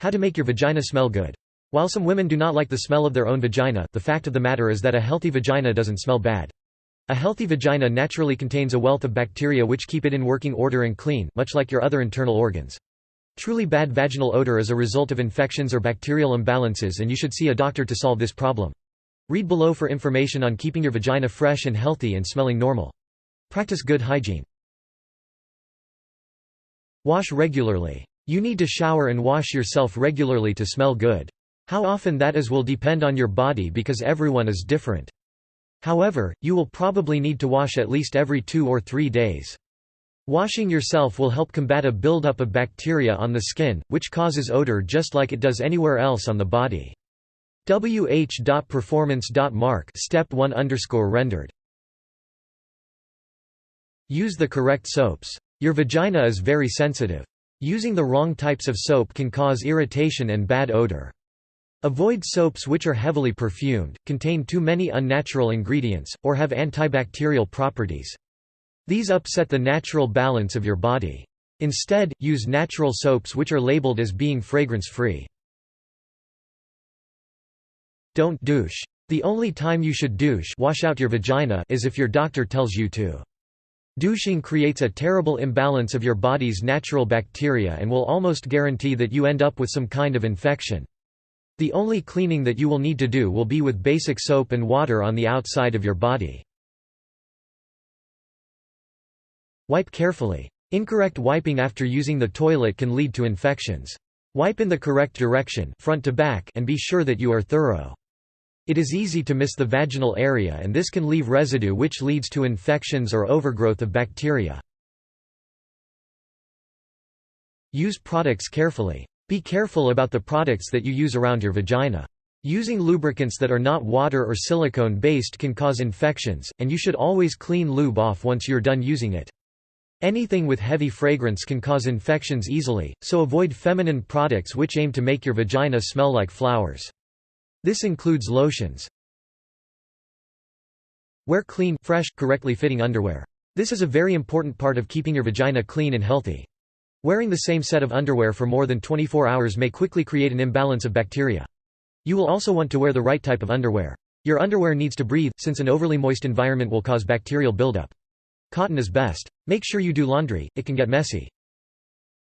How to make your vagina smell good. While some women do not like the smell of their own vagina, the fact of the matter is that a healthy vagina doesn't smell bad. A healthy vagina naturally contains a wealth of bacteria which keep it in working order and clean, much like your other internal organs. Truly bad vaginal odor is a result of infections or bacterial imbalances, and you should see a doctor to solve this problem. Read below for information on keeping your vagina fresh and healthy and smelling normal. Practice good hygiene. Wash regularly. You need to shower and wash yourself regularly to smell good. How often that is will depend on your body because everyone is different. However, you will probably need to wash at least every 2 or 3 days. Washing yourself will help combat a buildup of bacteria on the skin, which causes odor just like it does anywhere else on the body. wh.performance.mark Step 1_rendered. Use the correct soaps. Your vagina is very sensitive. Using the wrong types of soap can cause irritation and bad odor. Avoid soaps which are heavily perfumed, contain too many unnatural ingredients, or have antibacterial properties. These upset the natural balance of your body. Instead, use natural soaps which are labeled as being fragrance-free. Don't douche. The only time you should wash out your vagina is if your doctor tells you to. Douching creates a terrible imbalance of your body's natural bacteria and will almost guarantee that you end up with some kind of infection. The only cleaning that you will need to do will be with basic soap and water on the outside of your body. Wipe carefully. Incorrect wiping after using the toilet can lead to infections. Wipe in the correct direction, front to back, and be sure that you are thorough. It is easy to miss the vaginal area, and this can leave residue which leads to infections or overgrowth of bacteria. Use products carefully. Be careful about the products that you use around your vagina. Using lubricants that are not water or silicone-based can cause infections, and you should always clean lube off once you're done using it. Anything with heavy fragrance can cause infections easily, so avoid feminine products which aim to make your vagina smell like flowers. This includes lotions. Wear clean, fresh, correctly fitting underwear. This is a very important part of keeping your vagina clean and healthy. Wearing the same set of underwear for more than 24 hours may quickly create an imbalance of bacteria. You will also want to wear the right type of underwear. Your underwear needs to breathe, since an overly moist environment will cause bacterial buildup. Cotton is best. Make sure you do laundry, it can get messy.